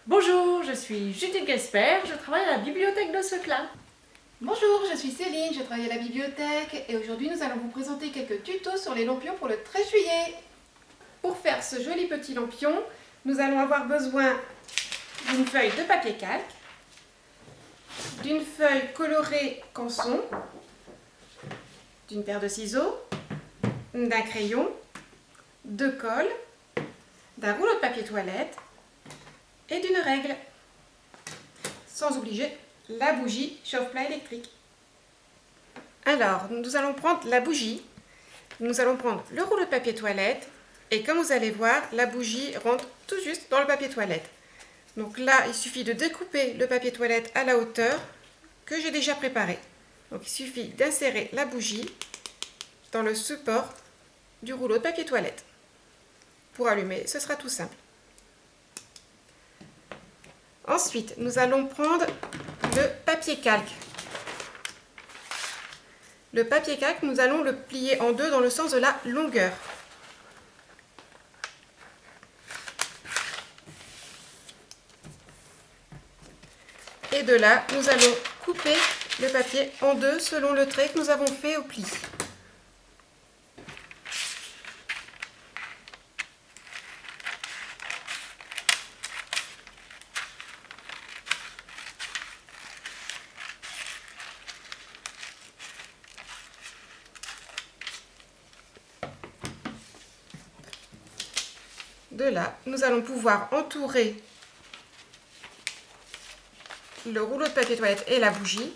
Bonjour, je suis Judith Gasper, je travaille à la bibliothèque de Seclin. Bonjour, je suis Céline, je travaille à la bibliothèque et aujourd'hui nous allons vous présenter quelques tutos sur les lampions pour le 13 juillet. Pour faire ce joli petit lampion, nous allons avoir besoin d'une feuille de papier calque, d'une feuille colorée canson, d'une paire de ciseaux, d'un crayon, de colle, d'un rouleau de papier toilette et d'une règle. Sans oublier la bougie chauffe-plat électrique. Alors, nous allons prendre la bougie, nous allons prendre le rouleau de papier toilette et comme vous allez voir, la bougie rentre tout juste dans le papier toilette. Donc là, il suffit de découper le papier toilette à la hauteur que j'ai déjà préparé. Donc il suffit d'insérer la bougie dans le support du rouleau de papier toilette. Pour allumer, ce sera tout simple. Ensuite, nous allons prendre le papier calque. Le papier calque, nous allons le plier en deux dans le sens de la longueur. Et de là, nous allons couper le papier en deux selon le trait que nous avons fait au pli. De là, nous allons pouvoir entourer le rouleau de papier toilette et la bougie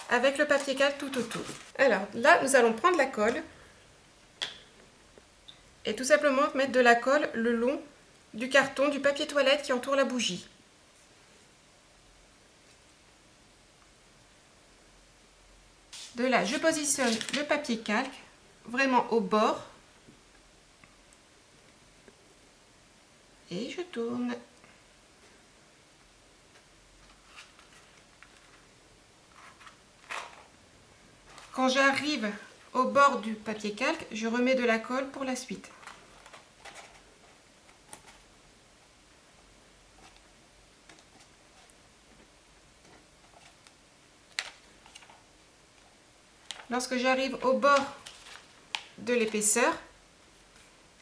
avec le papier calque tout autour. Alors là, nous allons prendre la colle et tout simplement mettre de la colle le long du carton du papier toilette qui entoure la bougie. De là, je positionne le papier calque vraiment au bord et je tourne. Quand j'arrive au bord du papier calque, je remets de la colle pour la suite. Lorsque j'arrive au bord de l'épaisseur,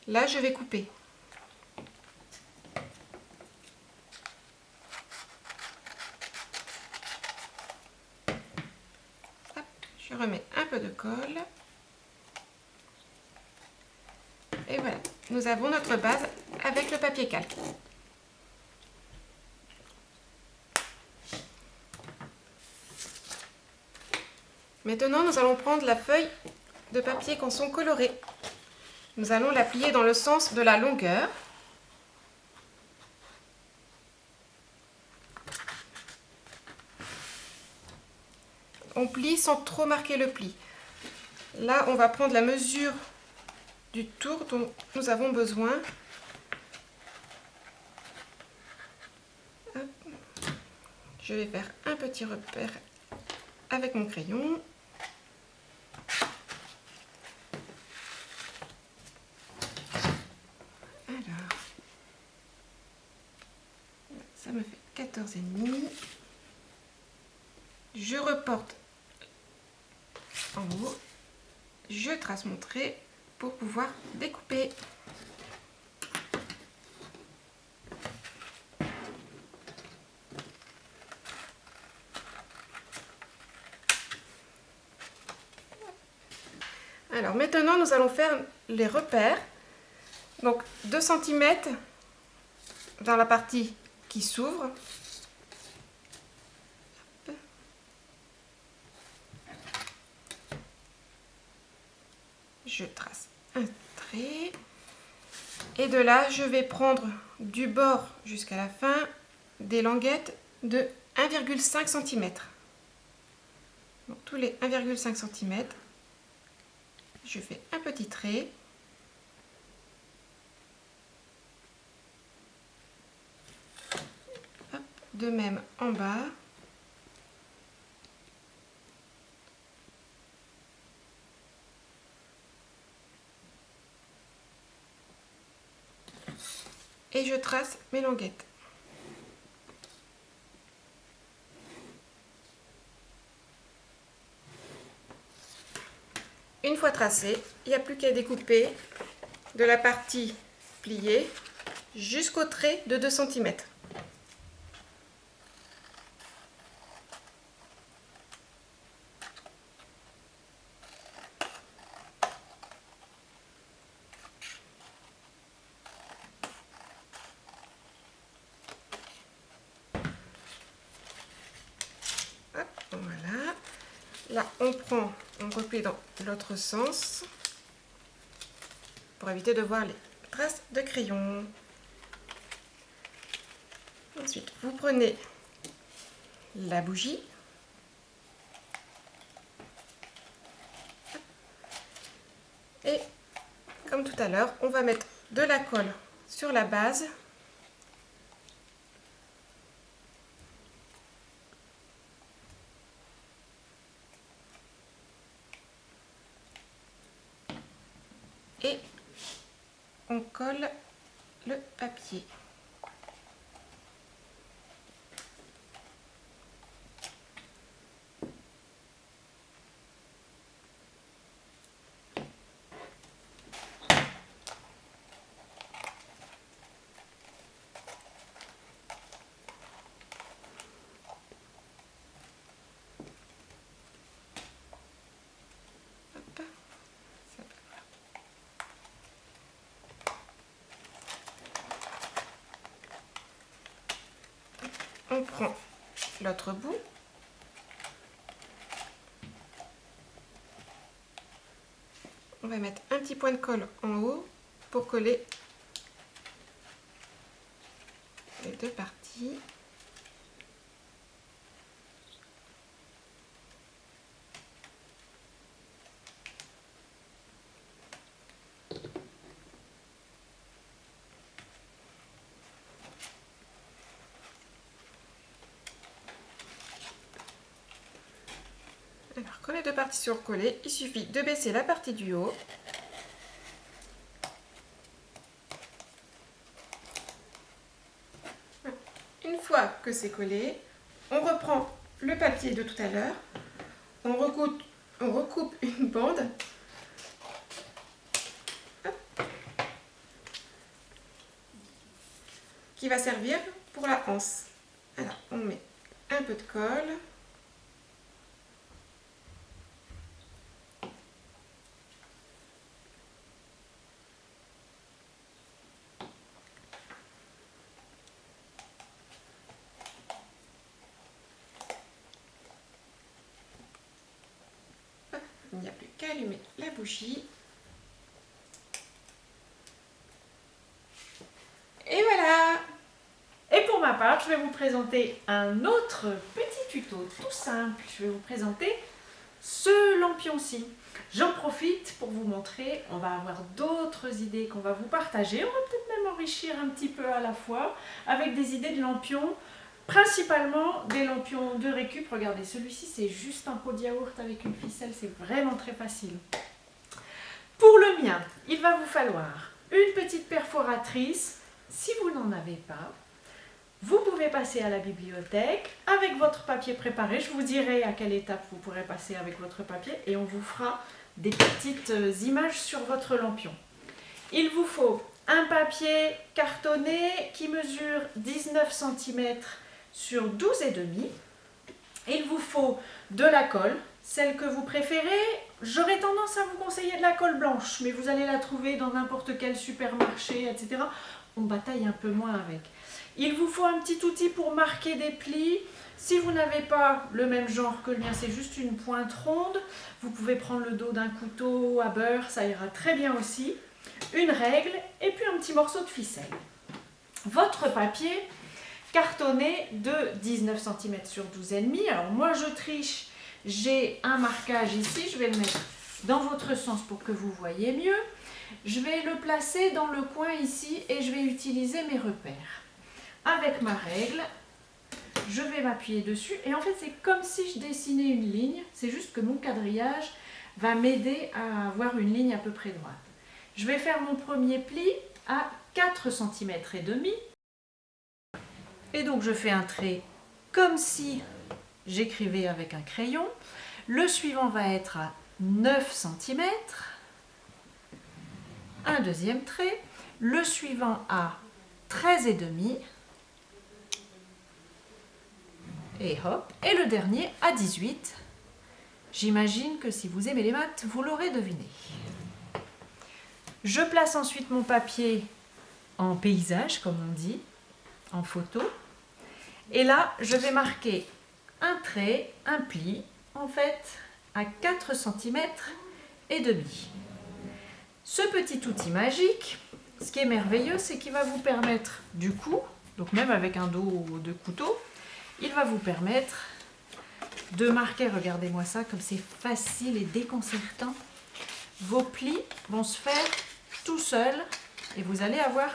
là je vais couper. Hop, je remets un peu de colle. Et voilà, nous avons notre base avec le papier calque. Maintenant, nous allons prendre la feuille de papier canson coloré. Nous allons la plier dans le sens de la longueur. On plie sans trop marquer le pli. Là, on va prendre la mesure du tour dont nous avons besoin. Hop. Je vais faire un petit repère avec mon crayon. Alors, ça me fait 14,5. Je reporte en haut, je trace mon trait pour pouvoir découper. Alors maintenant, nous allons faire les repères. Donc 2 cm dans la partie qui s'ouvre. Je trace un trait. Et de là, je vais prendre du bord jusqu'à la fin des languettes de 1,5 cm. Donc tous les 1,5 cm, je fais un petit trait. Hop, de même en bas. Et je trace mes languettes. fois tracé, il n'y a plus qu'à découper de la partie pliée jusqu'au trait de 2 cm. Voilà. Là, on replie dans l'autre sens pour éviter de voir les traces de crayon. Ensuite, vous prenez la bougie. Et comme tout à l'heure, on va mettre de la colle sur la base. Et on colle le papier. Hop. On prend l'autre bout. On va mettre un petit point de colle en haut pour coller les deux parties. Alors, quand les deux parties sont recollées, il suffit de baisser la partie du haut. Une fois que c'est collé, on reprend le papier de tout à l'heure, on recoupe une bande. Hop, qui va servir pour la anse. Alors, on met un peu de colle. Il n'y a plus qu'à allumer la bougie. Et voilà! Et pour ma part, je vais vous présenter un autre petit tuto tout simple. Je vais vous présenter ce lampion-ci. J'en profite pour vous montrer, on va avoir d'autres idées qu'on va vous partager. On va peut-être même enrichir un petit peu à la fois avec des idées de lampions, principalement des lampions de récup. Regardez, celui-ci c'est juste un pot de yaourt avec une ficelle, c'est vraiment très facile. Pour le mien, il va vous falloir une petite perforatrice. Si vous n'en avez pas, vous pouvez passer à la bibliothèque avec votre papier préparé. Je vous dirai à quelle étape vous pourrez passer avec votre papier et on vous fera des petites images sur votre lampion. Il vous faut un papier cartonné qui mesure 19 cm sur 12,5. Il vous faut de la colle, celle que vous préférez. J'aurais tendance à vous conseiller de la colle blanche, mais vous allez la trouver dans n'importe quel supermarché, etc. On bataille un peu moins avec. Il vous faut un petit outil pour marquer des plis. Si vous n'avez pas le même genre que le mien, c'est juste une pointe ronde. Vous pouvez prendre le dos d'un couteau à beurre, ça ira très bien aussi. Une règle et puis un petit morceau de ficelle. Votre papier cartonné de 19 cm sur 12,5. Alors moi je triche, j'ai un marquage ici, je vais le mettre dans votre sens pour que vous voyez mieux. Je vais le placer dans le coin ici et je vais utiliser mes repères. Avec ma règle, je vais m'appuyer dessus et en fait c'est comme si je dessinais une ligne, c'est juste que mon quadrillage va m'aider à avoir une ligne à peu près droite. Je vais faire mon premier pli à 4 cm et demi. Et donc je fais un trait comme si j'écrivais avec un crayon. Le suivant va être à 9 cm, un deuxième trait, le suivant à 13,5 et hop, et le dernier à 18. J'imagine que si vous aimez les maths, vous l'aurez deviné. Je place ensuite mon papier en paysage, comme on dit, en photo. Et là, je vais marquer un trait, un pli, en fait, à 4 cm et demi. Ce petit outil magique, ce qui est merveilleux, c'est qu'il va vous permettre, du coup, donc même avec un dos de couteau, il va vous permettre de marquer, regardez-moi ça, comme c'est facile et déconcertant. Vos plis vont se faire tout seuls et vous allez avoir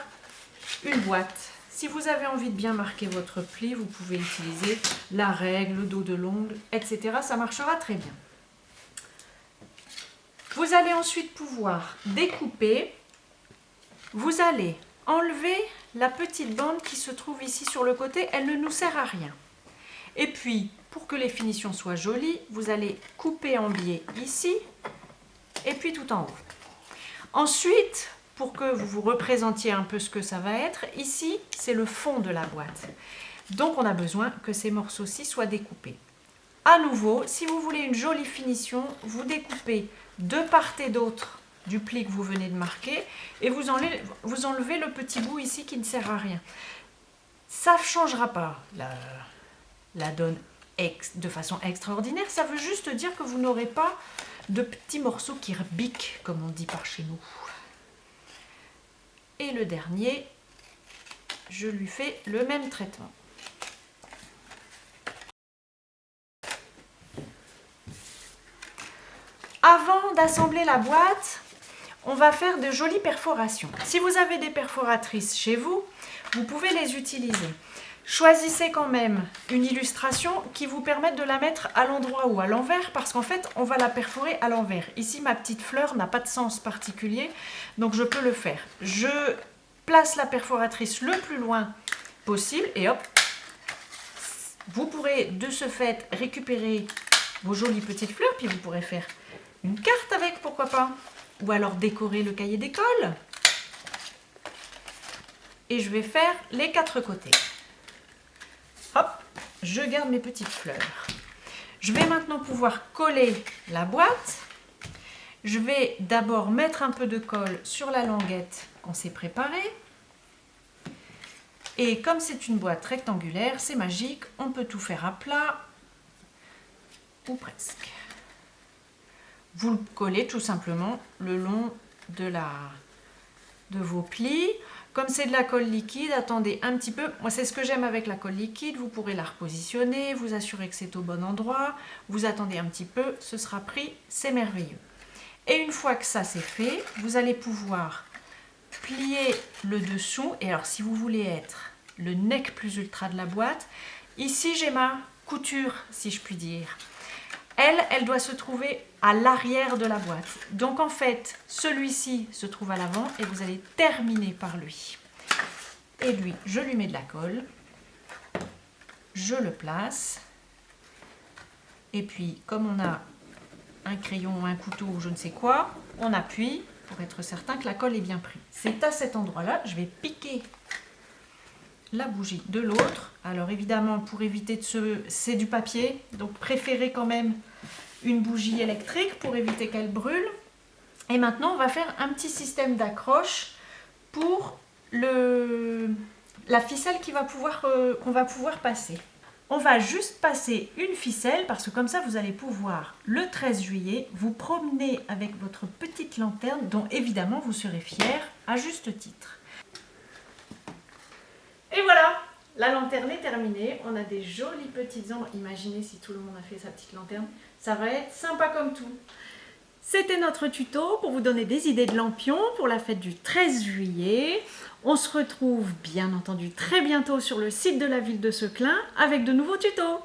une boîte. Si vous avez envie de bien marquer votre pli, vous pouvez utiliser la règle, le dos de l'ongle, etc. Ça marchera très bien. Vous allez ensuite pouvoir découper. Vous allez enlever la petite bande qui se trouve ici sur le côté. Elle ne nous sert à rien. Et puis, pour que les finitions soient jolies, vous allez couper en biais ici et puis tout en haut. Ensuite, pour que vous vous représentiez un peu ce que ça va être, ici, c'est le fond de la boîte. Donc, on a besoin que ces morceaux-ci soient découpés. À nouveau, si vous voulez une jolie finition, vous découpez de part et d'autre du pli que vous venez de marquer et vous enlevez le petit bout ici qui ne sert à rien. Ça ne changera pas la donne de façon extraordinaire, ça veut juste dire que vous n'aurez pas de petits morceaux qui rebiquent, comme on dit par chez nous. Et le dernier, je lui fais le même traitement. Avant d'assembler la boîte, on va faire de jolies perforations. Si vous avez des perforatrices chez vous, vous pouvez les utiliser. Choisissez quand même une illustration qui vous permette de la mettre à l'endroit ou à l'envers parce qu'en fait, on va la perforer à l'envers. Ici, ma petite fleur n'a pas de sens particulier, donc je peux le faire. Je place la perforatrice le plus loin possible et hop, vous pourrez de ce fait récupérer vos jolies petites fleurs, puis vous pourrez faire une carte avec, pourquoi pas, ou alors décorer le cahier d'école. Et je vais faire les 4 côtés. Hop, je garde mes petites fleurs. Je vais maintenant pouvoir coller la boîte. Je vais d'abord mettre un peu de colle sur la languette qu'on s'est préparée. Et comme c'est une boîte rectangulaire, c'est magique, on peut tout faire à plat, ou presque. Vous le collez tout simplement le long de vos plis. Comme c'est de la colle liquide, attendez un petit peu. Moi, c'est ce que j'aime avec la colle liquide. Vous pourrez la repositionner, vous assurer que c'est au bon endroit. Vous attendez un petit peu, ce sera pris, c'est merveilleux. Et une fois que ça c'est fait, vous allez pouvoir plier le dessous. Et alors, si vous voulez être le nec plus ultra de la boîte, ici j'ai ma couture, si je puis dire. Elle doit se trouver à l'arrière de la boîte. Donc en fait, celui-ci se trouve à l'avant et vous allez terminer par lui. Et lui, je lui mets de la colle. Je le place. Et puis, comme on a un crayon, un couteau ou je ne sais quoi, on appuie pour être certain que la colle est bien prise. C'est à cet endroit-là, je vais piquer la bougie de l'autre. Alors évidemment, pour éviter c'est du papier, donc préférez quand même une bougie électrique pour éviter qu'elle brûle. Et maintenant, on va faire un petit système d'accroche pour la ficelle qu'on va pouvoir passer. On va juste passer une ficelle parce que comme ça, vous allez pouvoir, le 13 juillet, vous promener avec votre petite lanterne dont évidemment, vous serez fiers à juste titre. Et voilà, la lanterne est terminée. On a des jolies petites ombres. Imaginez si tout le monde a fait sa petite lanterne. Ça va être sympa comme tout. C'était notre tuto pour vous donner des idées de lampions pour la fête du 13 juillet. On se retrouve bien entendu très bientôt sur le site de la ville de Seclin avec de nouveaux tutos.